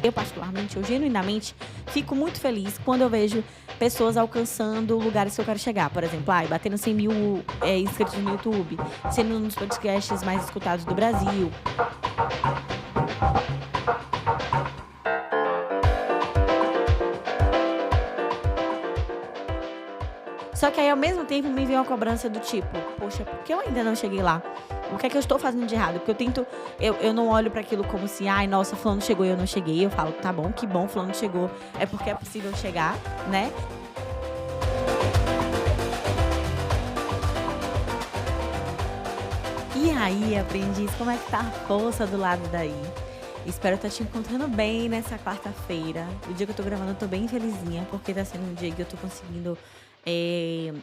Eu particularmente, eu genuinamente fico muito feliz quando eu vejo pessoas alcançando lugares que eu quero chegar. Por exemplo, batendo 100.000, inscritos no YouTube, sendo um dos podcasts mais escutados do Brasil. Só que aí, ao mesmo tempo, me vem uma cobrança do tipo: "Poxa, por que eu ainda não cheguei lá? O que é que eu estou fazendo de errado?" Porque eu não olho pra aquilo como se: "Ai, nossa, fulano chegou e eu não cheguei." Eu falo: "Tá bom, que bom, fulano chegou, é porque é possível chegar", né. E aí, aprendiz, como é que tá a força do lado daí? Espero estar te encontrando bem nessa quarta-feira. O dia que eu tô gravando, eu tô bem felizinha, porque tá sendo um dia que eu tô conseguindo,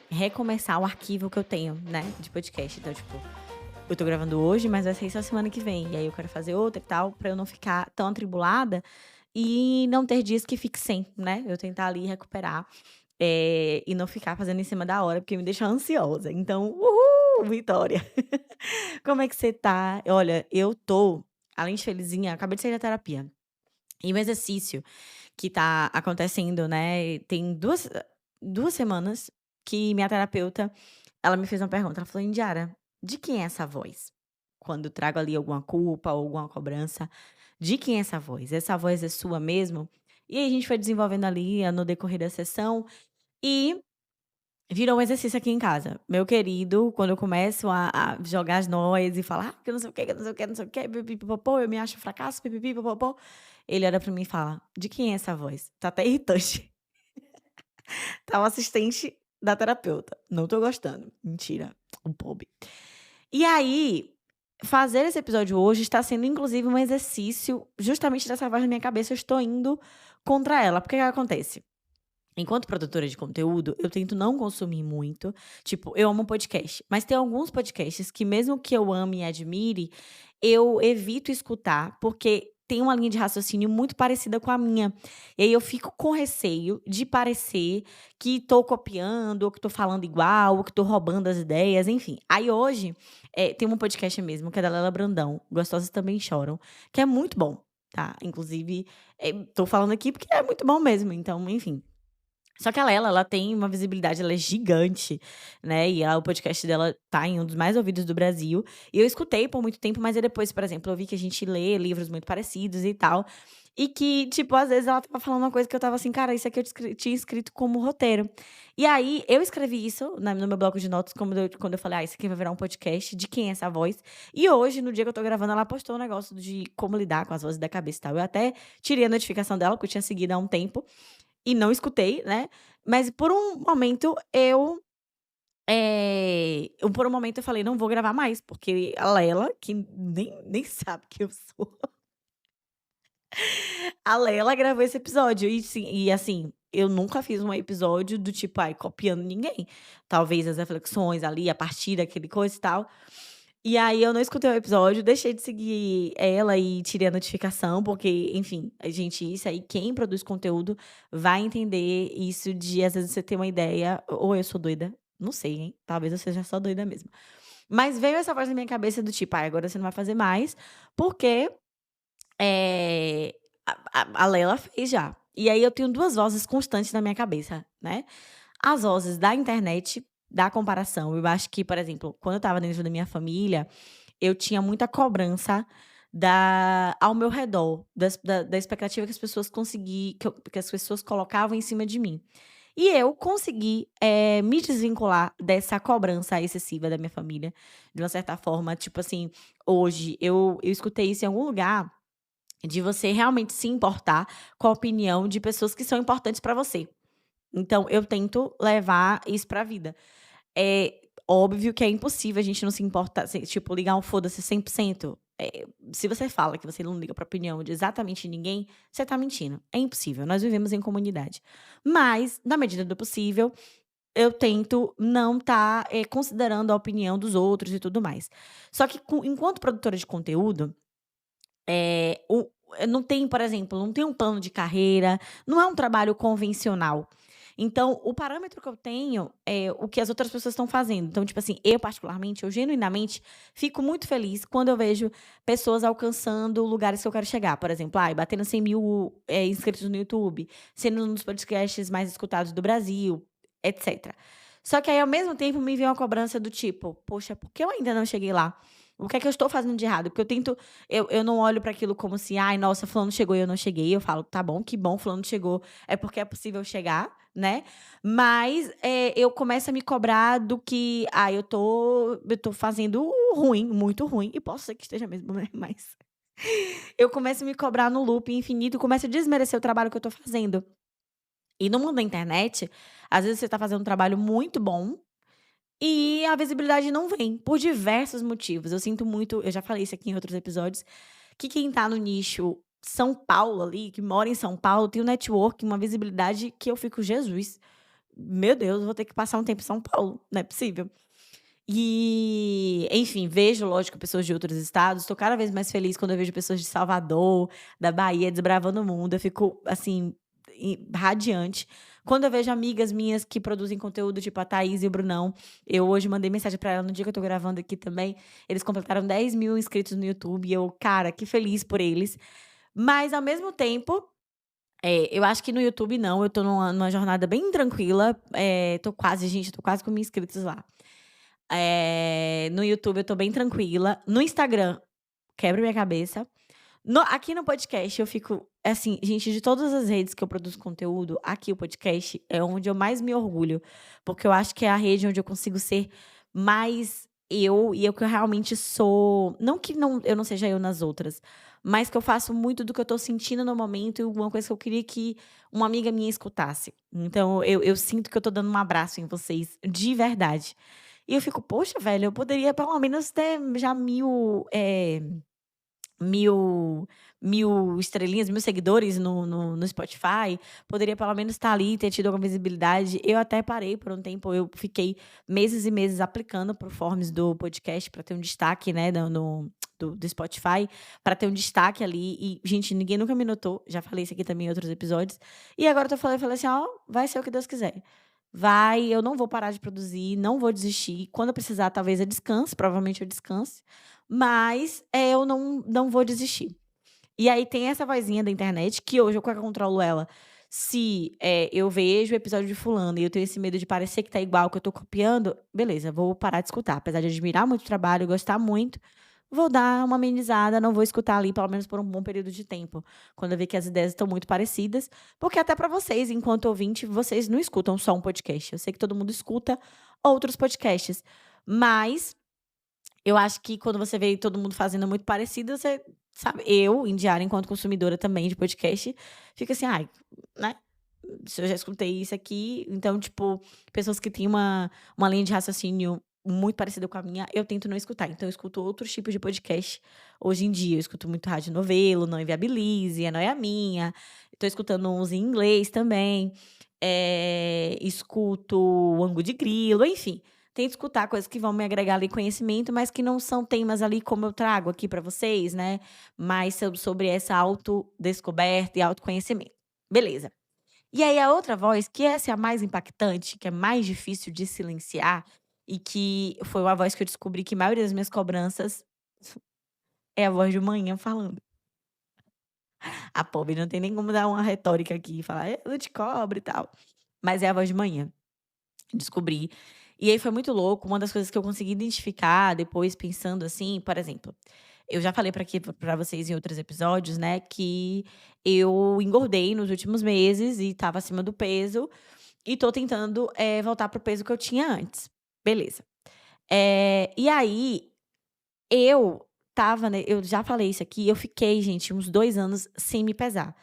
recomeçar o arquivo que eu tenho, né, de podcast. Então, tipo, eu tô gravando hoje, mas vai sair só semana que vem. E aí eu quero fazer outra e tal, pra eu não ficar tão atribulada e não ter dias que fique sem, né. Eu tentar ali recuperar, e não ficar fazendo em cima da hora, porque me deixa ansiosa. Então, uhul, vitória. Como é que você tá? Olha, eu tô, além de felizinha, acabei de sair da terapia. E o exercício que tá acontecendo, né, tem duas semanas que minha terapeuta, ela me fez uma pergunta, ela falou: "Indiara, de quem é essa voz?" Quando eu trago ali alguma culpa ou alguma cobrança, de quem é essa voz? Essa voz é sua mesmo? E aí a gente foi desenvolvendo ali, no decorrer da sessão, e virou um exercício aqui em casa. Meu querido, quando eu começo a jogar as noias e falar: "Ah, que eu não sei o quê, que eu não sei o quê, não sei o quê, pi-pi-pi-pó-pó, eu me acho um fracasso, pi-pi-pi-pó-pó", ele olha pra mim e fala: "De quem é essa voz? Tá até irritante." Tá o assistente da terapeuta. Não tô gostando. Mentira, um pobre. E aí, fazer esse episódio hoje está sendo inclusive um exercício justamente dessa voz na minha cabeça, eu estou indo contra ela, porque o que acontece? Enquanto produtora de conteúdo, eu tento não consumir muito. Tipo, eu amo podcast, mas tem alguns podcasts que mesmo que eu ame e admire, eu evito escutar, porque tem uma linha de raciocínio muito parecida com a minha. E aí eu fico com receio de parecer que tô copiando, ou que tô falando igual, ou que tô roubando as ideias, enfim. Aí hoje, tem um podcast mesmo, que é da Lela Brandão, Gostosas Também Choram, que é muito bom, tá. Inclusive, tô falando aqui porque é muito bom mesmo, então, enfim. Só que a Lela, ela tem uma visibilidade, ela é gigante, né, e o podcast dela tá em um dos mais ouvidos do Brasil. E eu escutei por muito tempo, mas aí depois, por exemplo, eu vi que a gente lê livros muito parecidos e tal, e que, tipo, às vezes ela estava falando uma coisa que eu estava assim: "Cara, isso aqui eu tinha escrito como roteiro". E aí eu escrevi isso no meu bloco de notas, quando eu falei: "Ah, isso aqui vai virar um podcast, de quem é essa voz?". E hoje, no dia que eu tô gravando, ela postou um negócio de como lidar com as vozes da cabeça e tal. Eu até tirei a notificação dela, porque eu tinha seguido há um tempo, e não escutei, né, mas por um momento por um momento eu falei: "Não vou gravar mais", porque a Lela, que nem sabe que eu sou, a Lela gravou esse episódio e sim, e assim, eu nunca fiz um episódio do tipo, ai, copiando ninguém. Talvez as reflexões ali, a partir daquele coisa e tal. E aí eu não escutei o episódio, deixei de seguir ela e tirei a notificação, porque, enfim, a gente, isso aí, quem produz conteúdo vai entender isso de, às vezes, você ter uma ideia, ou eu sou doida, não sei, hein, talvez eu seja só doida mesmo. Mas veio essa voz na minha cabeça do tipo: "Ai, agora você não vai fazer mais, porque, eh, a Lela fez já". E aí eu tenho 2 vozes constantes na minha cabeça, né. As vozes da internet, da comparação. Eu acho que, por exemplo, quando eu estava dentro da minha família, eu tinha muita cobrança ao meu redor, da expectativa que as pessoas que as pessoas colocavam em cima de mim. E eu consegui, me desvincular dessa cobrança excessiva da minha família, de uma certa forma, tipo assim, hoje eu escutei isso em algum lugar, de você realmente se importar com a opinião de pessoas que são importantes pra você. Então eu tento levar isso pra vida. É óbvio que é impossível a gente não se importar, tipo, ligar um foda-se 100%. Se você fala que você não liga pra opinião de exatamente ninguém, você tá mentindo. É impossível, nós vivemos em comunidade. Mas, na medida do possível, eu tento não estar, considerando a opinião dos outros e tudo mais. Só que enquanto produtora de conteúdo, não tem, por exemplo, não tem um plano de carreira, não é um trabalho convencional. Então, o parâmetro que eu tenho é o que as outras pessoas estão fazendo. Então, tipo assim, eu particularmente, eu genuinamente fico muito feliz quando eu vejo pessoas alcançando lugares que eu quero chegar. Por exemplo, batendo 100.000 inscritos no YouTube, sendo um dos podcasts mais escutados do Brasil, etc. Só que aí, ao mesmo tempo, me vem uma cobrança do tipo: "Poxa, por que eu ainda não cheguei lá? O que é que eu estou fazendo de errado?" Porque eu não olho para aquilo como se: "Ai, nossa, fulano chegou e eu não cheguei". Eu falo: "Tá bom, que bom, fulano chegou, é porque é possível chegar", né. Mas, eu começo a me cobrar do que: eu tô fazendo ruim, muito ruim", e posso ser que esteja mesmo, né, mas eu começo a me cobrar no loop infinito e começo a desmerecer o trabalho que eu tô fazendo. E no mundo da internet, às vezes você tá fazendo um trabalho muito bom e a visibilidade não vem, por diversos motivos. Eu sinto muito, eu já falei isso aqui em outros episódios, que quem tá no nicho São Paulo ali, que mora em São Paulo, tem um network, uma visibilidade que eu fico: "Jesus, meu Deus, vou ter que passar um tempo em São Paulo, não é possível". E, enfim, vejo, lógico, pessoas de outros estados. Estou cada vez mais feliz quando eu vejo pessoas de Salvador, da Bahia, desbravando o mundo. Eu fico, assim, radiante. Quando eu vejo amigas minhas que produzem conteúdo, tipo a Thaís e o Brunão, eu hoje mandei mensagem pra ela no dia que eu tô gravando aqui também. Eles completaram 10.000 inscritos no YouTube. E eu, cara, que feliz por eles. Mas, ao mesmo tempo, eu acho que no YouTube não. Eu tô numa jornada bem tranquila. Tô quase, gente, tô quase com 1.000 inscritos lá. No YouTube eu tô bem tranquila. No Instagram, quebra minha cabeça. Aqui no podcast eu fico assim, gente, de todas as redes que eu produzo conteúdo, aqui o podcast é onde eu mais me orgulho, porque eu acho que é a rede onde eu consigo ser mais eu e eu que eu realmente sou. Não que eu não seja eu nas outras, mas que eu faço muito do que eu tô sentindo no momento e uma coisa que eu queria que uma amiga minha escutasse. Então eu sinto que eu tô dando um abraço em vocês, de verdade. E eu fico: "Poxa, velho, eu poderia pelo menos ter já 1.000 1.000 estrelinhas, 1.000 seguidores no Spotify, poderia pelo menos estar ali, ter tido alguma visibilidade". Eu até parei por um tempo, eu fiquei meses e meses aplicando para o forms do podcast para ter um destaque, né, do Spotify, para ter um destaque ali e, gente, ninguém nunca me notou, já falei isso aqui também em outros episódios. E agora eu tô falei assim: "Ó, vai ser o que Deus quiser". Vai, eu não vou parar de produzir, não vou desistir. Quando eu precisar, talvez eu descanse, provavelmente eu descanse, mas, eu não vou desistir. E aí tem essa vozinha da internet que hoje eu controlo ela. Se, eu vejo o episódio de fulano e eu tenho esse medo de parecer que tá igual, que eu tô copiando, beleza, vou parar de escutar. Apesar de admirar muito o trabalho, gostar muito, vou dar uma amenizada, não vou escutar ali pelo menos por um bom período de tempo, quando eu ver que as ideias estão muito parecidas, porque até para vocês, enquanto ouvinte, vocês não escutam só um podcast. Eu sei que todo mundo escuta outros podcasts, mas eu acho que quando você vê todo mundo fazendo muito parecido, você sabe, eu, em diário, enquanto consumidora também de podcast, fica assim: "Ai, né, se eu já escutei isso aqui", então, tipo, pessoas que têm uma linha de raciocínio muito parecida com a minha, eu tento não escutar. Então eu escuto outros tipos de podcast. Hoje em dia eu escuto muito Rádio Novelo, Não Inviabilize, A Noia Minha, tô escutando uns em inglês também, escuto o Angu de Grilo, enfim. Tento escutar coisas que vão me agregar ali conhecimento, mas que não são temas ali como eu trago aqui para vocês, né, mais sobre essa autodescoberta e autoconhecimento. Beleza. E aí a outra voz, que essa é a mais impactante, que é mais difícil de silenciar, e que foi uma voz que eu descobri que a maioria das minhas cobranças é a voz de manhã falando. A pobre não tem nem como dar uma retórica aqui e falar: "Eu não te cobro e tal", mas é a voz de manhã. Descobri. E aí foi muito louco, uma das coisas que eu consegui identificar depois pensando assim, por exemplo, eu já falei para vocês em outros episódios, né, que eu engordei nos últimos meses e estava acima do peso, e tô tentando, voltar para o peso que eu tinha antes. Beleza. E aí, eu estava, né, eu já falei isso aqui, eu fiquei, gente, uns 2 anos sem me pesar.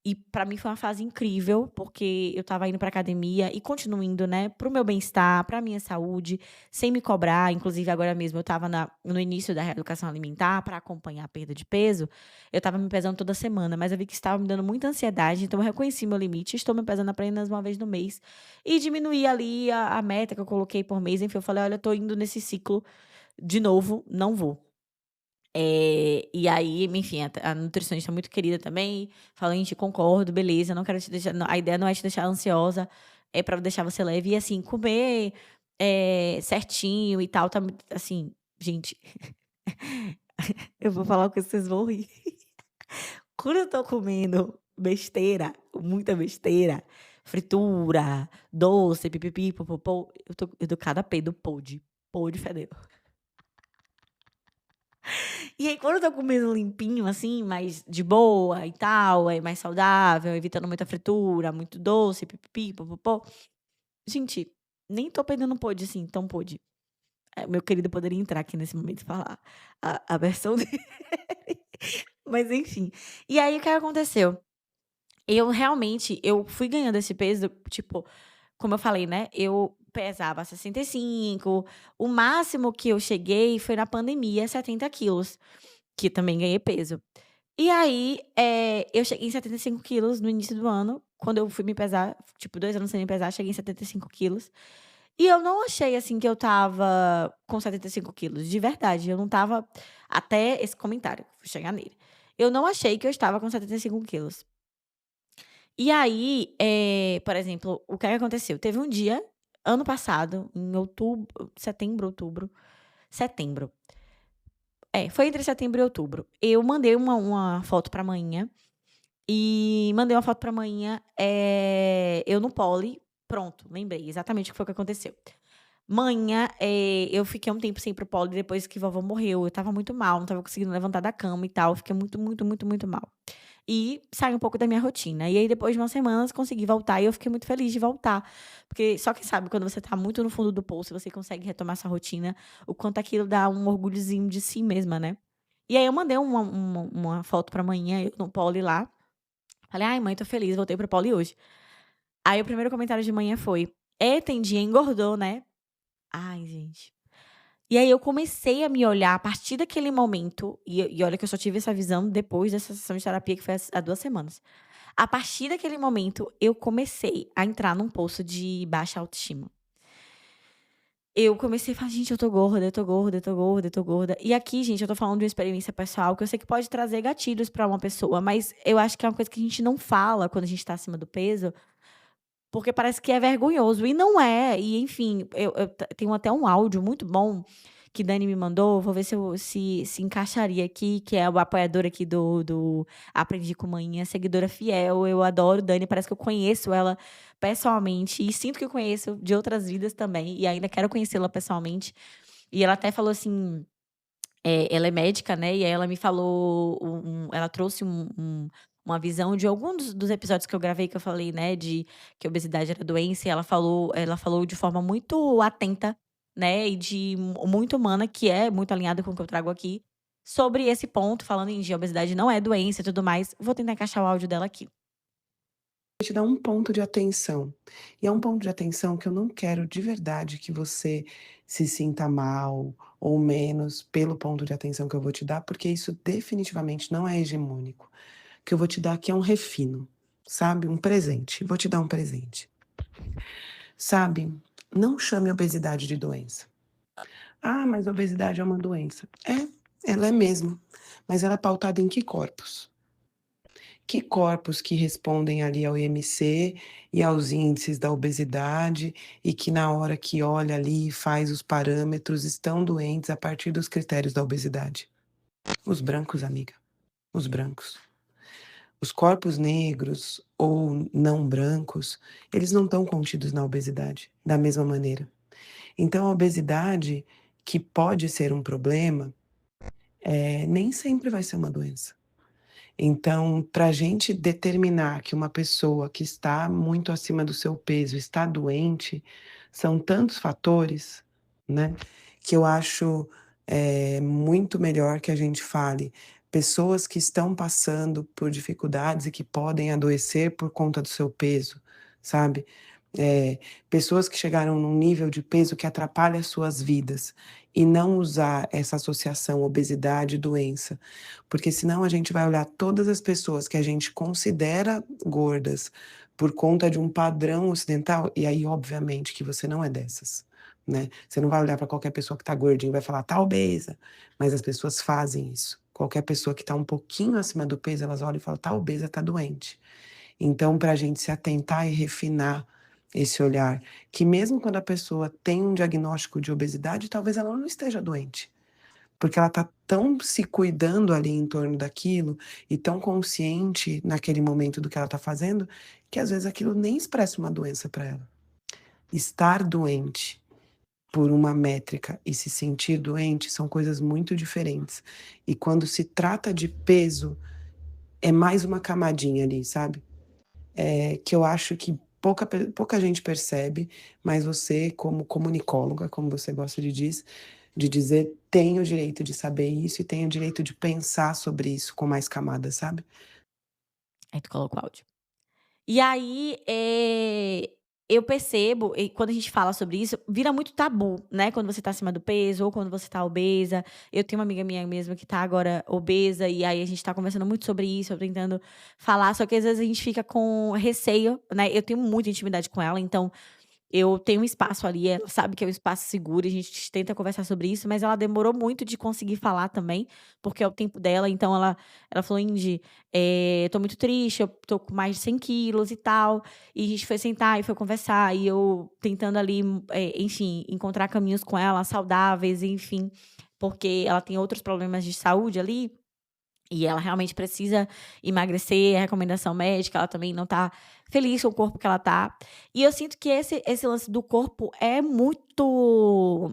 E pra mim foi uma fase incrível, porque eu estava indo pra academia e continuo indo, né, para o meu bem-estar, pra minha saúde, sem me cobrar. Inclusive agora mesmo eu estava no início da reeducação alimentar pra acompanhar a perda de peso, eu estava me pesando toda semana, mas eu vi que estava me dando muita ansiedade, então eu reconheci meu limite, estou me pesando apenas uma vez no mês e diminuí ali a meta que eu coloquei por mês. Enfim, eu falei: "Olha, eu tô indo nesse ciclo de novo, não vou". E aí, enfim, a nutricionista muito querida também, falou: "Gente, concordo, beleza, não quero te deixar, a ideia não é te deixar ansiosa, é pra deixar você leve e, assim, comer, certinho e tal, tá muito assim, gente, eu vou falar uma coisa que vocês vão rir. Quando eu tô comendo besteira, muita besteira, fritura, doce, pipipi, popopó, eu dou cada peido podre fedendo. E aí quando eu tô comendo limpinho, assim, mais de boa e tal, é mais saudável, evitando muita fritura, muito doce, pipipi, popopó, gente, nem tô peidando podre, assim, tão podre. Meu querido poderia entrar aqui nesse momento e falar a versão dele. Mas enfim. E aí o que aconteceu? Eu realmente, eu fui ganhando esse peso, tipo, como eu falei, né, eu pesava 65, o máximo que eu cheguei foi na pandemia, 70 quilos, que também ganhei peso. E aí, eu cheguei em 75 quilos no início do ano, quando eu fui me pesar, tipo, 2 anos sem me pesar, cheguei em 75 quilos. E eu não achei, assim, que eu estava com 75 quilos, de verdade, eu não estava até esse comentário, vou chegar nele. Eu não achei que eu estava com 75 quilos. E aí, por exemplo, o que é que aconteceu? Teve um dia, ano passado, em setembro. Foi entre setembro e outubro. Eu mandei uma foto pra manhã e mandei uma foto pra manhã, eu no Poly, pronto, lembrei exatamente o que foi que aconteceu. Manhã, eu fiquei um tempo sem ir para o Poly depois que vovó morreu, eu estava muito mal, não estava conseguindo levantar da cama e tal, fiquei muito, muito, muito, muito mal. E saí um pouco da minha rotina. E aí depois de umas semanas consegui voltar e eu fiquei muito feliz de voltar, porque só quem sabe quando você tá muito no fundo do poço, você consegue retomar essa rotina, o quanto aquilo dá um orgulhozinho de si mesma, né. E aí eu mandei uma foto pra manhã, eu no Poly lá, falei: "Ai mãe, tô feliz, voltei para o Poly hoje". Aí o primeiro comentário de manhã foi: "É, tendinha, engordou, né?". Ai, gente. E aí eu comecei a me olhar a partir daquele momento, e olha que eu só tive essa visão depois dessa sessão de terapia que foi há 2 semanas. A partir daquele momento, eu comecei a entrar num poço de baixa autoestima. Eu comecei a falar: "Gente, eu tô gorda, eu tô gorda, eu tô gorda, eu tô gorda". E aqui, gente, eu tô falando de uma experiência pessoal que eu sei que pode trazer gatilhos pra uma pessoa, mas eu acho que é uma coisa que a gente não fala quando a gente tá acima do peso, porque parece que é vergonhoso, e não é. E enfim, eu tenho até um áudio muito bom que Dani me mandou, vou ver se encaixaria aqui, que é o apoiadora aqui do Aprendi com Manhã, seguidora fiel, eu adoro Dani, parece que eu conheço ela pessoalmente e sinto que eu conheço de outras vidas também, e ainda quero conhecê-la pessoalmente. E ela até falou assim, ela é médica, né, e aí ela me falou ela trouxe uma visão de algum dos episódios que eu gravei, que eu falei, né, de que a obesidade era doença, e ela falou de forma muito atenta, né, e muito humana, que é muito alinhada com o que eu trago aqui, sobre esse ponto, falando em de obesidade não é doença e tudo mais. Vou tentar encaixar o áudio dela aqui. Te dar um ponto de atenção. E é um ponto de atenção que eu não quero de verdade que você se sinta mal ou menos pelo ponto de atenção que eu vou te dar, porque isso definitivamente não é hegemônico. O que eu vou te dar aqui é um refino, sabe? Um presente. Vou te dar um presente. Sabe? Não chame a obesidade de doença. Ah, mas a obesidade é uma doença. É, ela é mesmo. Mas ela é pautada em que corpos? Que corpos que respondem ali ao IMC e aos índices da obesidade e que na hora que olha ali e faz os parâmetros estão doentes a partir dos critérios da obesidade? Os brancos, amiga, os brancos. Os corpos negros ou não brancos, eles não estão contidos na obesidade da mesma maneira. Então a obesidade, que pode ser um problema, nem sempre vai ser uma doença. Então, para a gente determinar que uma pessoa que está muito acima do seu peso está doente, são tantos fatores, né, que eu acho, muito melhor que a gente fale pessoas que estão passando por dificuldades e que podem adoecer por conta do seu peso, sabe. Pessoas que chegaram num nível de peso que atrapalha as suas vidas, e não usar essa associação obesidade doença, porque senão a gente vai olhar todas as pessoas que a gente considera gordas por conta de um padrão ocidental, e aí obviamente que você não é dessas, né. Você não vai olhar para qualquer pessoa que está gordinha e vai falar: "Tá obesa", mas as pessoas fazem isso. Qualquer pessoa que está um pouquinho acima do peso, elas olham e falam: "Tá obesa, tá doente". Então, para a gente se atentar e refinar esse olhar, que mesmo quando a pessoa tem um diagnóstico de obesidade, talvez ela não esteja doente, porque ela está tão se cuidando ali em torno daquilo e tão consciente naquele momento do que ela está fazendo, que às vezes aquilo nem expressa uma doença para ela. Estar doente por uma métrica e se sentir doente são coisas muito diferentes. E quando se trata de peso, é mais uma camadinha ali, sabe? Que eu acho que pouca gente percebe, mas você, como comunicóloga, como você gosta de dizer, tem o direito de saber isso e tem o direito de pensar sobre isso com mais camadas, sabe? Aí tu coloca o áudio. E aí, eu percebo, e quando a gente fala sobre isso, vira muito tabu, né, quando você tá acima do peso ou quando você tá obesa. Eu tenho uma amiga minha mesmo que tá agora obesa, e aí a gente tá conversando muito sobre isso, eu tentando falar, só que às vezes a gente fica com receio, né. Eu tenho muita intimidade com ela, então eu tenho um espaço ali, ela sabe que é um espaço seguro, e a gente tenta conversar sobre isso, mas ela demorou muito de conseguir falar também, porque é o tempo dela, então ela falou: "Indy, tô muito triste, eu tô com mais de 100 quilos e tal", e a gente foi sentar e foi conversar, e eu tentando ali, enfim, encontrar caminhos com ela saudáveis, enfim, porque ela tem outros problemas de saúde ali, e ela realmente precisa emagrecer, é recomendação médica, ela também não tá feliz com o corpo que ela tá. E eu sinto que esse lance do corpo é muito,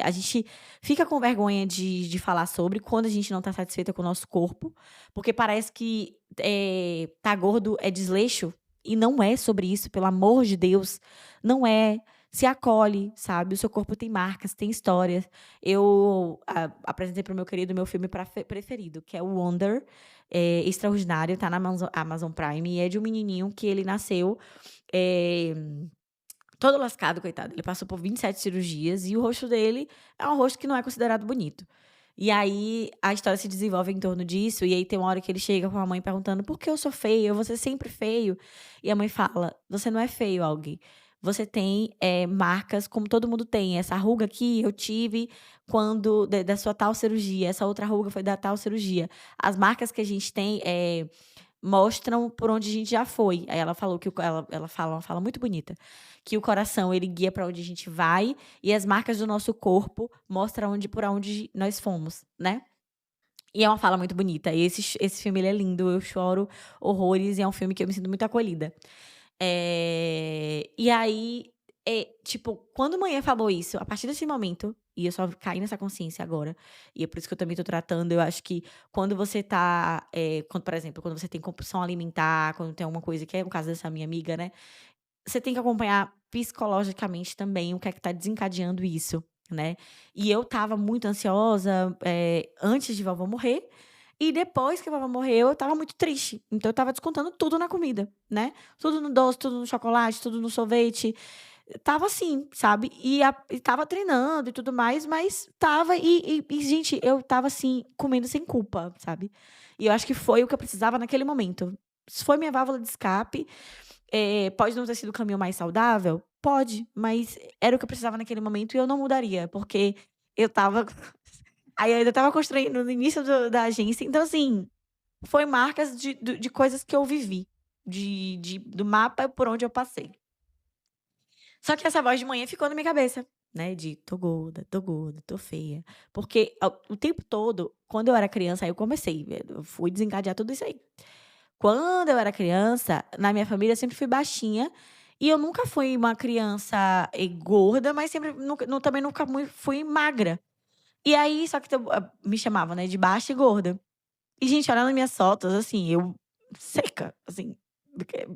a gente fica com vergonha de falar sobre quando a gente não tá satisfeita com o nosso corpo, porque parece que, tá gordo é desleixo, e não é sobre isso, pelo amor de Deus, não é. Se acolhe, sabe, o seu corpo tem marcas, tem histórias. Eu apresentei para o meu querido meu filme preferido, que é o Wonder, extraordinário, tá na Amazon Prime, e é de um menininho que ele nasceu, eh, todo lascado, coitado. Ele passou por 27 cirurgias e o rosto dele é um rosto que não é considerado bonito. E aí a história se desenvolve em torno disso, e aí tem uma hora que ele chega com a mãe perguntando: "Por que eu sou feio? Eu vou ser sempre feio?" E a mãe fala: "Você não é feio, alguém. Você tem, marcas como todo mundo tem. Essa ruga aqui eu tive quando da sua tal cirurgia, essa outra ruga foi da tal cirurgia. As marcas que a gente tem, mostram por onde a gente já foi." Aí ela falou que ela fala uma fala muito bonita, que o coração ele guia para onde a gente vai, e as marcas do nosso corpo mostram por onde nós fomos, né. E é uma fala muito bonita. E esse filme ele é lindo, eu choro horrores e é um filme que eu me sinto muito acolhida. E aí, tipo, quando manhã falou isso, a partir desse momento, e eu só caí nessa consciência agora, e é por isso que eu também tô tratando, eu acho que quando você tá, quando, por exemplo, quando você tem compulsão alimentar, quando tem alguma coisa, que é o caso dessa minha amiga, né, você tem que acompanhar psicologicamente também o que é que tá desencadeando isso, né. E eu estava muito ansiosa, antes de vovó morrer, e depois que a vovó morreu eu estava muito triste, então eu estava descontando tudo na comida, né. Tudo no doce, tudo no chocolate, tudo no sorvete, estava assim, sabe. E estava treinando e tudo mais, mas estava gente, eu estava assim, comendo sem culpa, sabe. E eu acho que foi o que eu precisava naquele momento. Isso foi minha válvula de escape. Pode não ter sido o caminho mais saudável? Pode, mas era o que eu precisava naquele momento e eu não mudaria, porque eu estava aí eu ainda estava construindo no início da agência, então assim, foi marcas de coisas que eu vivi, do mapa por onde eu passei. Só que essa voz de manhã ficou na minha cabeça, né, de: tô gorda, tô feia", porque o tempo todo, quando eu era criança, aí eu comecei, eu fui desencadear tudo isso aí. Quando eu era criança, na minha família eu sempre fui baixinha, e eu nunca fui uma criança, gorda, mas sempre também nunca fui magra. E aí só que me chamavam, né, de baixa e gorda. E gente, olhando minhas fotos, assim, eu seca, assim, porque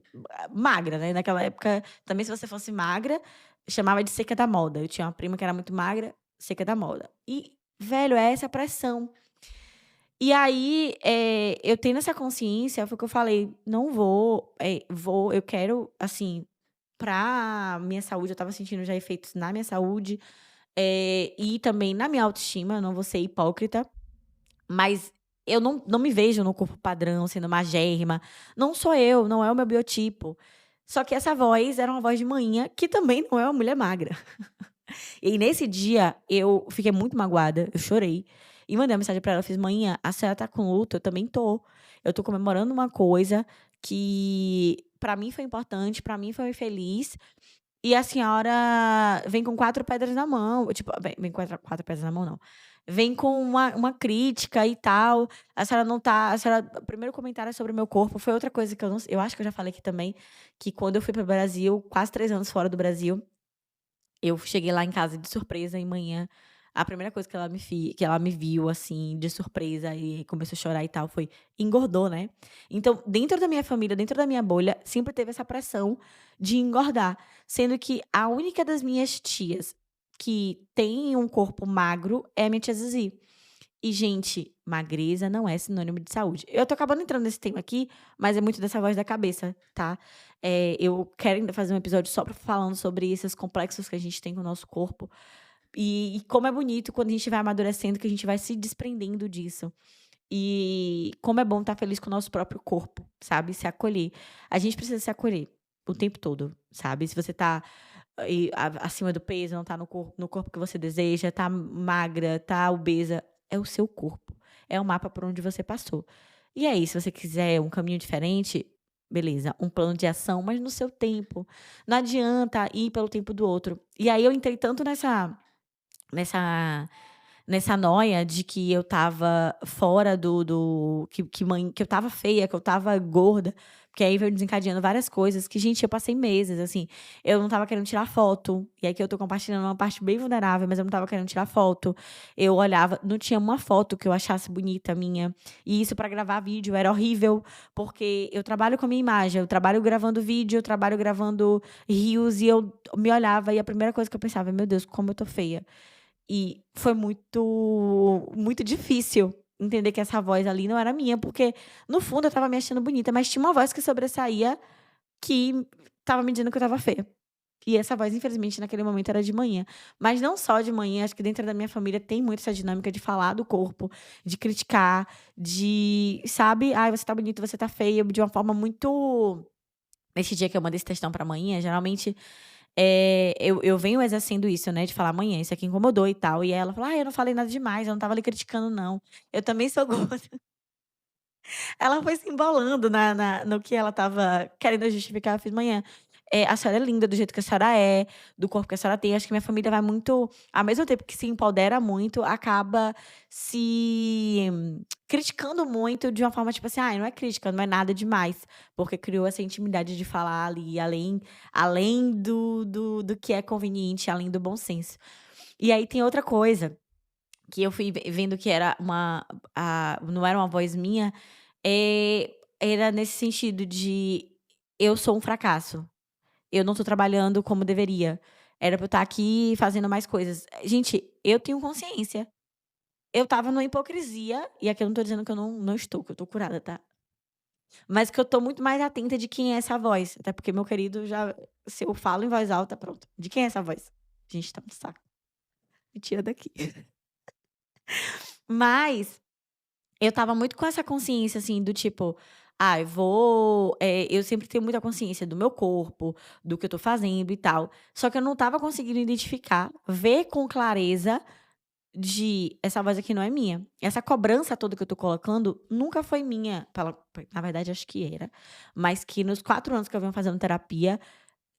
magra, né, naquela época também se você fosse magra, chamava de seca da moda. Eu tinha uma prima que era muito magra, seca da moda. E, velho, é essa pressão. E aí, eu tendo essa consciência, foi o que eu falei: "Não vou, eu quero, assim, pra minha saúde", eu estava sentindo já efeitos na minha saúde, e também na minha autoestima, eu não vou ser hipócrita, mas eu não me vejo no corpo padrão, sendo magérrima, não sou eu, não é o meu biotipo. Só que essa voz era uma voz de manhã, que também não é uma mulher magra. E nesse dia, eu fiquei muito magoada, eu chorei, e mandei uma mensagem pra ela, fiz: "Manhã, a senhora tá com luto? Eu também tô. Eu tô comemorando uma coisa que pra mim foi importante, pra mim foi feliz, e a senhora vem com 4 pedras na mão, tipo, vem com 4 pedras na mão não, vem com uma crítica e tal, a senhora não tá a senhora o primeiro comentário sobre o meu corpo foi outra coisa que eu acho que eu já falei aqui também, que quando eu fui para o Brasil, quase 3 anos fora do Brasil, eu cheguei lá em casa de surpresa em manhã, a primeira coisa que ela me viu, assim, de surpresa e começou a chorar e tal, foi: "Engordou, né?". Então, dentro da minha família, dentro da minha bolha, sempre teve essa pressão de engordar, sendo que a única das minhas tias que tem um corpo magro é a minha tia Zizi. E, gente, magreza não é sinônimo de saúde. Eu tô acabando entrando nesse tema aqui, mas é muito dessa voz da cabeça, tá? Eu quero ainda fazer um episódio só pra falando sobre esses complexos que a gente tem com o nosso corpo. E como é bonito quando a gente vai amadurecendo, que a gente vai se desprendendo disso. E como é bom estar feliz com o nosso próprio corpo, sabe? Se acolher. A gente precisa se acolher o tempo todo, sabe? Se você tá acima do peso, não tá no corpo que você deseja, tá magra, tá obesa, é o seu corpo. É o mapa por onde você passou. E aí, se você quiser um caminho diferente, beleza, um plano de ação, mas no seu tempo. Não adianta ir pelo tempo do outro. E aí eu entrei tanto nessa nessa noia de que eu estava fora do que eu estava feia, que eu estava gorda, porque aí veio desencadeando várias coisas que, gente, eu passei meses, assim, eu não estava querendo tirar foto, e aqui eu tô compartilhando uma parte bem vulnerável, mas eu não estava querendo tirar foto. Eu olhava, não tinha uma foto que eu achasse bonita minha, e isso pra gravar vídeo era horrível, porque eu trabalho com a minha imagem, eu trabalho gravando vídeo, eu trabalho gravando reels, e eu me olhava e a primeira coisa que eu pensava: "Meu Deus, como eu tô feia". E foi muito difícil entender que essa voz ali não era minha, porque no fundo eu estava me achando bonita, mas tinha uma voz que sobressaía que estava me dizendo que eu estava feia. E essa voz, infelizmente, naquele momento era de manhã. Mas não só de manhã, acho que dentro da minha família tem muito essa dinâmica de falar do corpo, de criticar, de, sabe, "Ai, você tá bonita, você tá feia", de uma forma muito. Nesse dia que eu mandei esse textão pra manhã, geralmente eu venho exercendo isso, né, de falar: "Amanhã, isso aqui incomodou e tal", e ela fala: "Ai, eu não falei nada demais, eu não estava ali criticando não, eu também sou gorda". Ela foi se embolando no que ela estava querendo justificar, eu fiz: "Manhã, a senhora é linda do jeito que a senhora é, do corpo que a senhora tem, acho que minha família vai muito ao mesmo tempo que se empodera muito, acaba se criticando muito de uma forma tipo assim, ai, não é crítica, não é nada demais", porque criou essa intimidade de falar ali além do que é conveniente, além do bom senso. E aí tem outra coisa que eu fui vendo que era não era uma voz minha, era nesse sentido de: "Eu sou um fracasso, eu não tô trabalhando como deveria, era pra eu estar aqui fazendo mais coisas". Gente, eu tenho consciência, eu estava numa hipocrisia, e aqui eu não tô dizendo que eu não estou, que eu tô curada, tá. Mas que eu tô muito mais atenta de quem é essa voz, até porque meu querido já se eu falo em voz alta, pronto, "De quem é essa voz?". Gente, tá um saco, me tira daqui. Mas eu estava muito com essa consciência, assim, do tipo: "Ah, eu sempre tenho muita consciência do meu corpo, do que eu tô fazendo e tal". Só que eu não estava conseguindo identificar, ver com clareza de: "Essa voz aqui não é minha". Essa cobrança toda que eu tô colocando nunca foi minha, na verdade acho que era, mas que nos 4 anos que eu venho fazendo terapia,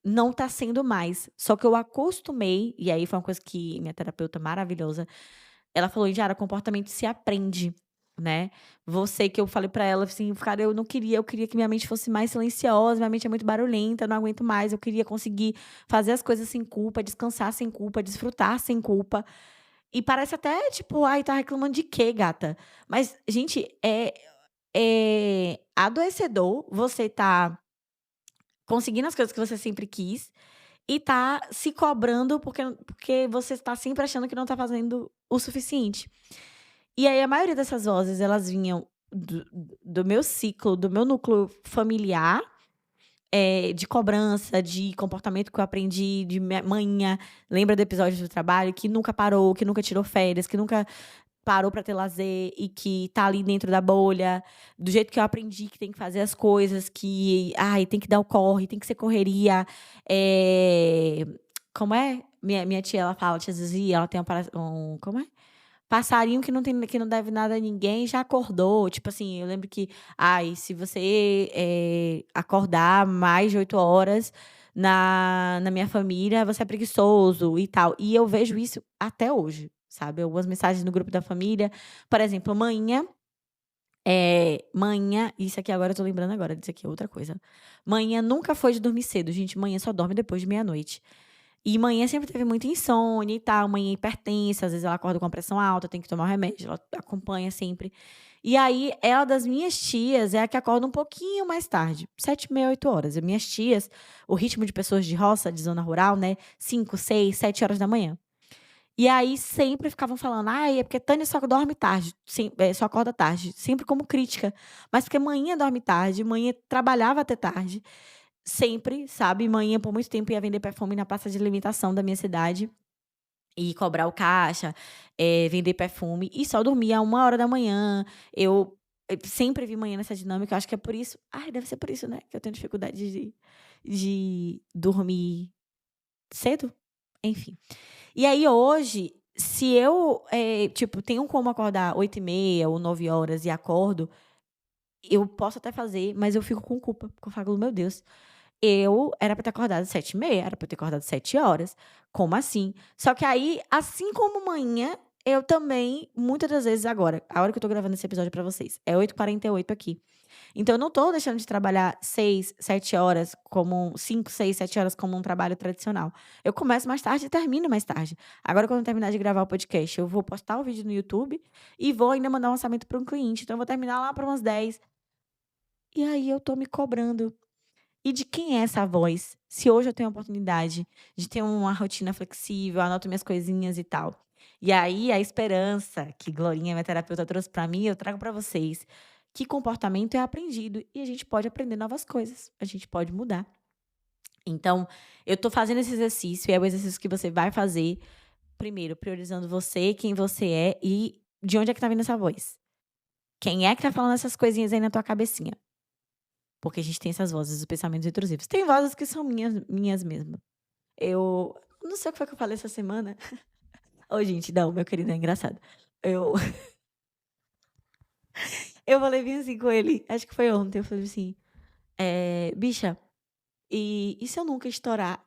não tá sendo mais. Só que eu acostumei, e aí foi uma coisa que minha terapeuta maravilhosa ela falou: "Indiara, comportamento se aprende, né". Você que eu falei pra ela, assim: "Cara, eu queria que minha mente fosse mais silenciosa, minha mente é muito barulhenta, eu não aguento mais, eu queria conseguir fazer as coisas sem culpa, descansar sem culpa, desfrutar sem culpa". E parece até tipo: "Ai, tá reclamando de quê, gata?". Mas, gente, é adoecedor você tá conseguindo as coisas que você sempre quis e tá se cobrando porque você está sempre achando que não tá fazendo o suficiente. E aí a maioria dessas vozes elas vinham do meu ciclo, do meu núcleo familiar, de cobrança, de comportamento que eu aprendi de minha manhã. Lembra do episódio do trabalho que nunca parou, que nunca tirou férias, que nunca parou pra ter lazer e que tá ali dentro da bolha, do jeito que eu aprendi que tem que fazer as coisas, que, ai, tem que dar o corre, tem que ser correria, como é? Minha tia ela fala, tia Zizi, ela tem como é? Passarinho que não deve nada a ninguém já acordou, tipo assim, eu lembro que: "Ai, se você, acordar mais de 8 horas na minha família, você é preguiçoso", e tal. E eu vejo isso até hoje, sabe, algumas mensagens no grupo da família, por exemplo, manhã isso aqui agora eu tô lembrando agora disso aqui é outra coisa. Manhã nunca foi de dormir cedo, gente, manhã só dorme depois de meia-noite. E manhã sempre teve muita insônia e tal, manhã hipertensa, às vezes ela acorda com a pressão alta, tem que tomar o remédio, ela acompanha sempre. E aí, ela das minhas tias é a que acorda um pouquinho mais tarde, 7h30, 8 horas. E minhas tias, o ritmo de pessoas de roça, de zona rural, né, 5, 6, 7 horas da manhã. E aí sempre ficavam falando: "Ai, é porque Tânia só dorme tarde, só acorda tarde", sempre como crítica. Mas porque manhã dorme tarde, manhã trabalhava até tarde, sempre, sabe. Manhã por muito tempo ia vender perfume na praça de alimentação da minha cidade, e cobrar o caixa, vender perfume, e só dormia 1 hora da manhã. Eu sempre vi manhã nessa dinâmica, eu acho que é por isso deve ser por isso, né, que eu tenho dificuldade de dormir cedo? Enfim. E aí hoje, se eu, tipo, tenho como acordar 8h30 ou 9 horas e acordo, eu posso até fazer, mas eu fico com culpa, porque eu falo: "Meu Deus, eu era pra ter acordado 7h30, era pra eu ter acordado 7 horas, como assim?". Só que aí, assim como manhã, eu também, muitas das vezes agora, a hora que eu tô gravando esse episódio pra vocês, é 8h48 aqui. Então eu não tô deixando de trabalhar 6, 7 horas como 5, 6, 7 horas como um trabalho tradicional. Eu começo mais tarde e termino mais tarde. Agora quando eu terminar de gravar o podcast, eu vou postar o vídeo no YouTube e vou ainda mandar um orçamento para um cliente, então eu vou terminar lá para umas 10. E aí eu tô me cobrando. E de quem é essa voz? Se hoje eu tenho a oportunidade de ter uma rotina flexível, anoto minhas coisinhas e tal. E aí a esperança que Glorinha, minha terapeuta, trouxe pra mim, eu trago pra vocês. Que comportamento é aprendido e a gente pode aprender novas coisas, a gente pode mudar. Então, eu tô fazendo esse exercício, é o exercício que você vai fazer, primeiro priorizando você, quem você é e de onde é que tá vindo essa voz. Quem é que tá falando essas coisinhas aí na tua cabecinha? Porque a gente tem essas vozes, os pensamentos intrusivos. Tem vozes que são minhas mesmo. Eu não sei o que foi que eu falei essa semana. Ô, gente, não, meu querido, é engraçado. Eu eu falei bem assim com ele, acho que foi ontem, eu falei assim: "Bicha, e se eu nunca estourar?"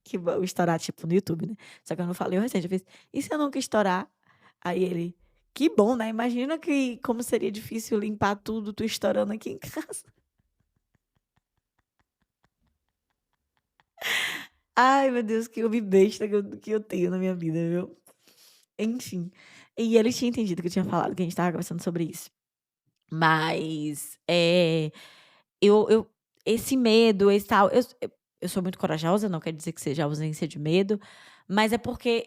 Que bom, estourar, tipo, no YouTube, né. Só que eu não falei o restante, eu fiz: "E se eu nunca estourar?" Aí ele: "Que bom, né, imagina que como seria difícil limpar tudo, tu estourando aqui em casa." Ai, meu Deus, que homem besta que eu tenho na minha vida, viu. Enfim, e ele tinha entendido que eu tinha falado, que a gente estava conversando sobre isso. Mas, eu esse medo, esse tal, eu sou muito corajosa, não quer dizer que seja ausência de medo, mas é porque,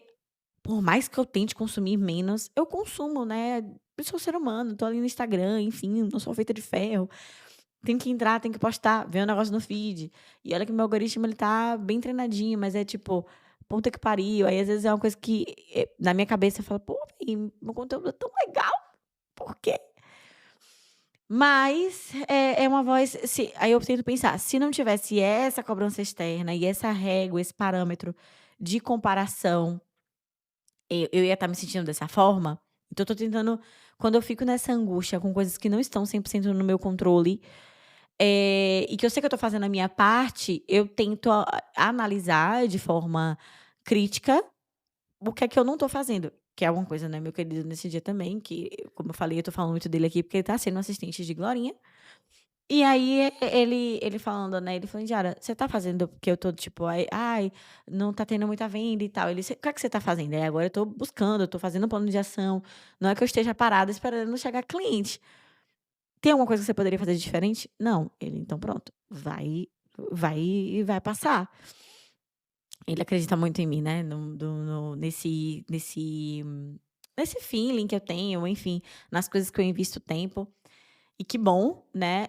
por mais que eu tente consumir menos, eu consumo, né. Eu sou ser humano, tô ali no Instagram, enfim, não sou feita de ferro. Tenho que entrar, tenho que postar, ver um negócio no feed. E olha que meu algoritmo ele tá bem treinadinho, mas é tipo, puta que pariu. Aí às vezes é uma coisa que, na minha cabeça eu falo: "Pô, velho, meu conteúdo é tão legal, por quê?". Mas é uma voz, se aí eu tento pensar, se não tivesse essa cobrança externa e essa régua, esse parâmetro de comparação, eu ia estar me sentindo dessa forma. Então eu tô tentando, quando eu fico nessa angústia com coisas que não estão 100% no meu controle, e que eu sei que eu tô fazendo a minha parte, eu tento analisar de forma crítica o que é que eu não tô fazendo, que é alguma coisa, né, meu querido nesse dia também, que, como eu falei, eu tô falando muito dele aqui, porque ele tá sendo assistente de Glorinha. E aí ele falando, né, ele falou: "Indiara, você tá fazendo porque eu tô tipo, ai, não tá tendo muita venda e tal". Ele: "O que é que você tá fazendo?". Aí agora eu tô buscando, eu tô fazendo um plano de ação, não é que eu esteja parada esperando chegar cliente. Tem alguma coisa que você poderia fazer de diferente? Não. Ele: "Então pronto, vai e vai passar". Ele acredita muito em mim, né, nesse feeling que eu tenho, enfim, nas coisas que eu invisto tempo. E que bom, né,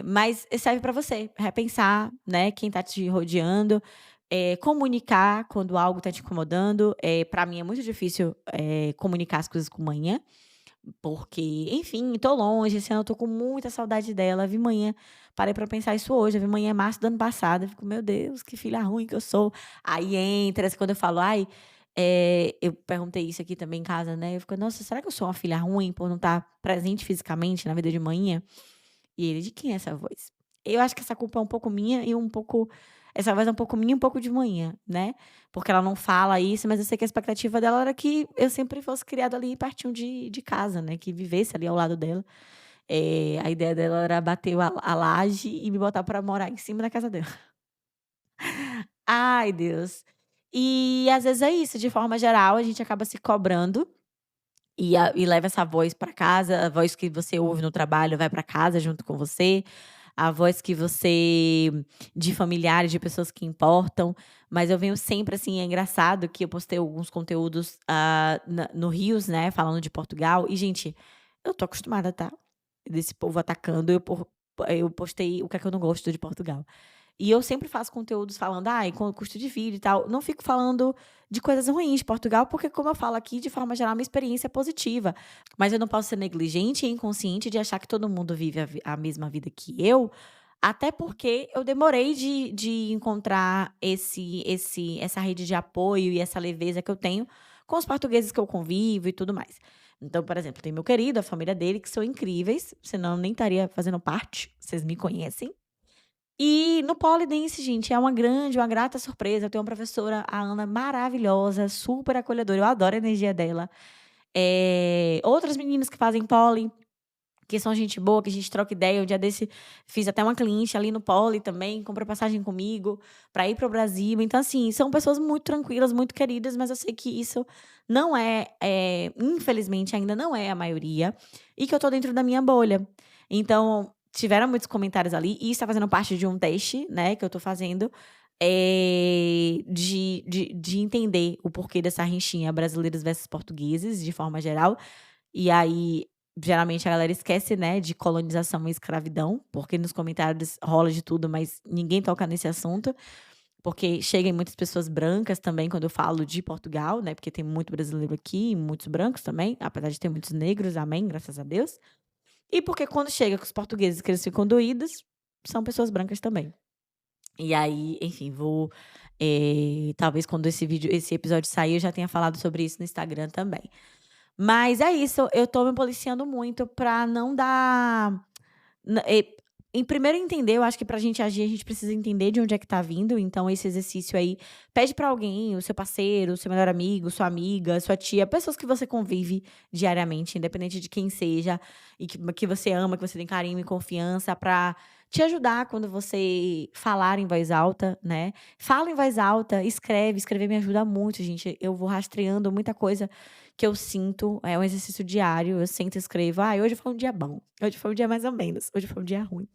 mas serve para você repensar, né, quem tá te rodeando, comunicar quando algo tá te incomodando. Pra mim é muito difícil, comunicar as coisas com manhã. Porque, enfim, tô longe, esse ano eu tô com muita saudade dela, vi manhã, parei pra pensar isso hoje, eu vi manhã em março do ano passado, eu fico: "Meu Deus, que filha ruim que eu sou". Aí entra, quando eu falo: "Ai, Eu perguntei isso aqui também em casa, né, eu fico: "Nossa, será que eu sou uma filha ruim por não estar presente fisicamente na vida de manhã?" E ele: "De quem é essa voz?" Eu acho que essa culpa é um pouco minha e um pouco essa voz é um pouco minha e um pouco de manhã, né, porque ela não fala isso, mas eu sei que a expectativa dela era que eu sempre fosse criada ali pertinho de casa, né, que vivesse ali ao lado dela. A ideia dela era bater a laje e me botar pra morar em cima da casa dela. Ai, Deus. E às vezes é isso, de forma geral, a gente acaba se cobrando e leva essa voz pra casa, a voz que você ouve no trabalho vai pra casa junto com você, a voz que você de familiares, de pessoas que importam, mas eu venho sempre assim, é engraçado que eu postei alguns conteúdos, na no Reels, né, falando de Portugal e gente, eu tô acostumada, tá, desse povo atacando, eu postei o que é que eu não gosto de Portugal. E eu sempre faço conteúdos falando: "Ai, com o custo de vida e tal", não fico falando de coisas ruins de Portugal, porque como eu falo aqui, de forma geral, minha experiência é positiva. Mas eu não posso ser negligente e inconsciente de achar que todo mundo vive a mesma vida que eu, até porque eu demorei de encontrar essa rede de apoio e essa leveza que eu tenho com os portugueses que eu convivo e tudo mais. Então, por exemplo, tem meu querido, a família dele, que são incríveis, senão eu nem estaria fazendo parte, vocês me conhecem. E no pole dance, gente, é uma grata surpresa. Eu tenho uma professora, a Ana, maravilhosa, super acolhedora, eu adoro a energia dela. Outras meninas que fazem pole, que são gente boa, que a gente troca ideia. Um dia desse, fiz até uma cliente ali no pole também, comprou passagem comigo para ir para o Brasil. Então, assim, são pessoas muito tranquilas, muito queridas, mas eu sei que isso não infelizmente, ainda não é a maioria, e que eu tô dentro da minha bolha. Então, tiveram muitos comentários ali, e isso tá fazendo parte de um teste, né, que eu tô fazendo, de entender o porquê dessa rixinha brasileiros versus portugueses, de forma geral. E aí, geralmente a galera esquece, né, de colonização e escravidão, porque nos comentários rola de tudo, mas ninguém toca nesse assunto, porque chegam muitas pessoas brancas também quando eu falo de Portugal, né, porque tem muito brasileiro aqui e muitos brancos também, apesar de ter muitos negros, amém, graças a Deus. E porque quando chega com os portugueses que eles ficam doídos, são pessoas brancas também. E aí, enfim, talvez quando esse episódio sair, eu já tenha falado sobre isso no Instagram também. Mas é isso, eu tô me policiando muito pra não dar na em primeiro entender, eu acho que pra gente agir, a gente precisa entender de onde é que tá vindo, então esse exercício aí, pede pra alguém, o seu parceiro, o seu melhor amigo, sua amiga, sua tia, pessoas que você convive diariamente, independente de quem seja, e que você ama, que você tem carinho e confiança, pra te ajudar quando você falar em voz alta, né. Fala em voz alta, escrever me ajuda muito, gente, eu vou rastreando muita coisa que eu sinto, é um exercício diário, eu sento e escrevo: "Ai, hoje foi um dia bom, hoje foi um dia mais ou menos, hoje foi um dia ruim".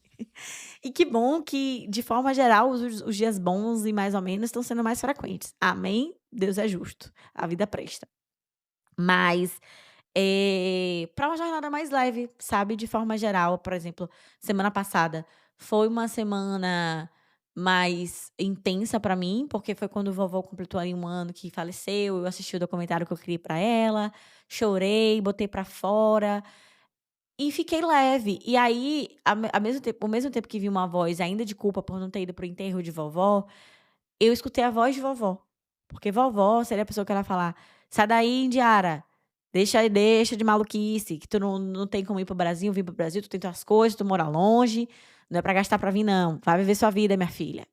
E que bom que, de forma geral, os dias bons e mais ou menos estão sendo mais frequentes. Amém? Deus é justo, a vida presta. Mas, pra uma jornada mais leve, sabe, de forma geral, por exemplo, semana passada foi uma semana mais intensa pra mim, porque foi quando o vovô completou ali 1 ano que faleceu, eu assisti o documentário que eu criei pra ela, chorei, botei pra fora e fiquei leve. E aí, ao mesmo tempo que vi uma voz ainda de culpa por não ter ido para o enterro de vovó, eu escutei a voz de vovó. Porque vovó seria a pessoa que ela falar: "Sai daí, Indiara, deixa de maluquice, que tu não tem como ir para o Brasil, vir para o Brasil, tu tem tuas coisas, tu mora longe, não é pra gastar pra vir não, vai viver sua vida minha filha".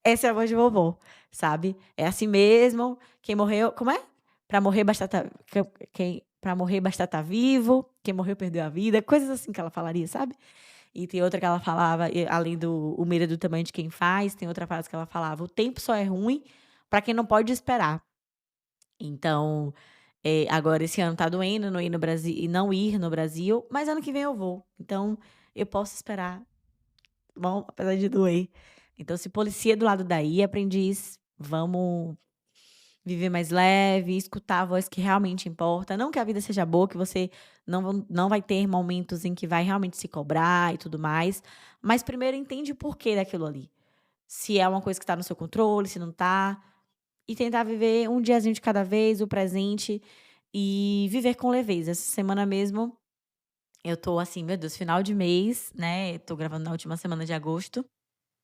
Essa é a voz de vovó, sabe. É assim mesmo, quem morreu como é? Pra morrer basta tá pra morrer basta tá vivo, quem morreu perdeu a vida, coisas assim que ela falaria, sabe. E tem outra que ela falava, além do "o medo é do tamanho de quem faz", tem outra frase que ela falava: "O tempo só é ruim pra quem não pode esperar". Então, agora esse ano tá doendo não ir no Brasil e não ir no Brasil, mas ano que vem eu vou, então eu posso esperar, tá bom, apesar de doer. Então se policia do lado daí, aprendiz, vamos viver mais leve, escutar a voz que realmente importa, não que a vida seja boa, que você não vai ter momentos em que vai realmente se cobrar e tudo mais, mas primeiro entende o porquê daquilo ali. Se é uma coisa que tá no seu controle, se não tá, e tentar viver um diazinho de cada vez, o presente, e viver com leveza. Essa semana mesmo, eu tô assim, meu Deus, final de mês, né, tô gravando na última semana de agosto,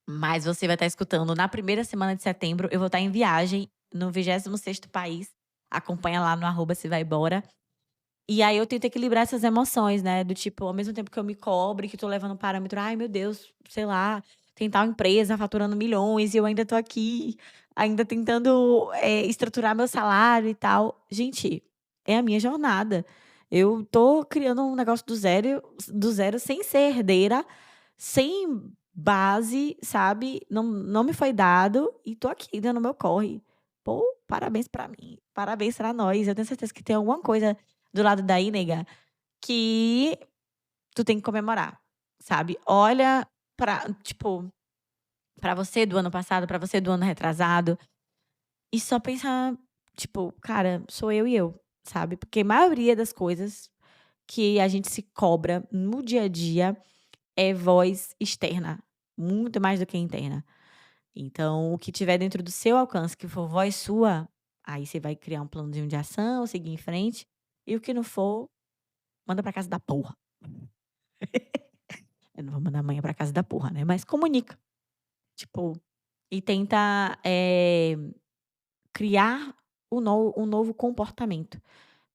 mas você vai estar escutando na primeira semana de setembro, eu vou estar em viagem no 26º país. Acompanha lá no @sevaibora. E aí eu tento equilibrar essas emoções, né, do tipo, ao mesmo tempo que eu me cobre, que tô levando um parâmetro, "Ai, meu Deus, sei lá, tem tal empresa faturando milhões e eu ainda tô aqui, ainda tentando, estruturar meu salário e tal". Gente, é a minha jornada. Eu tô criando um negócio do zero, sem ser herdeira, sem base, sabe, não me foi dado e tô aqui dando meu corre. Pô, parabéns pra mim, parabéns pra nós. Eu tenho certeza que tem alguma coisa do lado daí, nega, que tu tem que comemorar, sabe. Olha pra tipo, pra você do ano passado, pra você do ano retrasado, e só pensa, tipo: "Cara, sou eu e eu", sabe. Porque a maioria das coisas que a gente se cobra no dia a dia é voz externa, muito mais do que interna. Então, o que tiver dentro do seu alcance, que for voz sua, aí você vai criar um planozinho de ação, seguir em frente, e o que não for, manda pra casa da porra. Eu não vou mandar amanhã pra casa da porra, né, mas comunica, tipo, e tenta, criar um novo comportamento,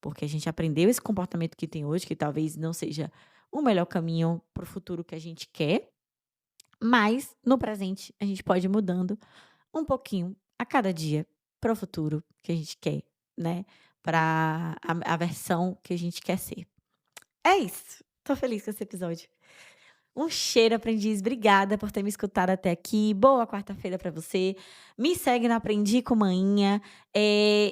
porque a gente aprendeu esse comportamento que tem hoje, que talvez não seja o melhor caminho para o futuro que a gente quer, mas no presente a gente pode ir mudando um pouquinho a cada dia para o futuro que a gente quer, né, para a versão que a gente quer ser. É isso, tô feliz com esse episódio. Um cheiro, aprendiz. Obrigada por ter me escutado até aqui. Boa quarta-feira pra você. Me segue no Aprendi com Maninha.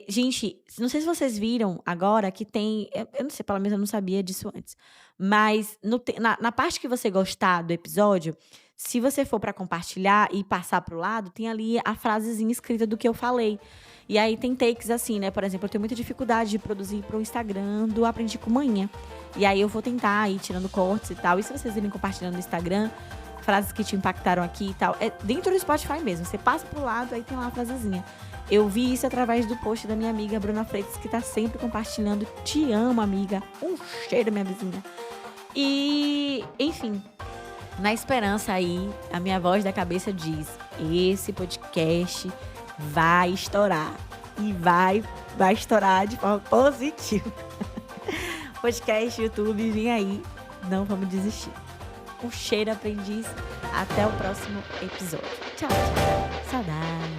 Gente, não sei se vocês viram agora que tem. Eu não sei, pelo menos eu não sabia disso antes. Mas na parte que você gostar do episódio, se você for pra compartilhar e passar pro lado, tem ali a frasezinha escrita do que eu falei. E aí tem takes assim, né? Por exemplo, eu tenho muita dificuldade de produzir pro Instagram do Aprendi com Manhã. E aí eu vou tentar ir tirando cortes e tal. E se vocês irem compartilhando no Instagram, frases que te impactaram aqui e tal, é dentro do Spotify mesmo. Você passa pro lado, aí tem lá a frasezinha. Eu vi isso através do post da minha amiga Bruna Freitas, que tá sempre compartilhando. Te amo, amiga. Um cheiro, minha vizinha. E, enfim, na esperança aí, a minha voz da cabeça diz: esse podcast vai estourar. E vai estourar de forma positiva. Podcast, YouTube, vem aí. Não vamos desistir. Um cheiro, aprendiz. Até o próximo episódio. Tchau, tchau. Saudade.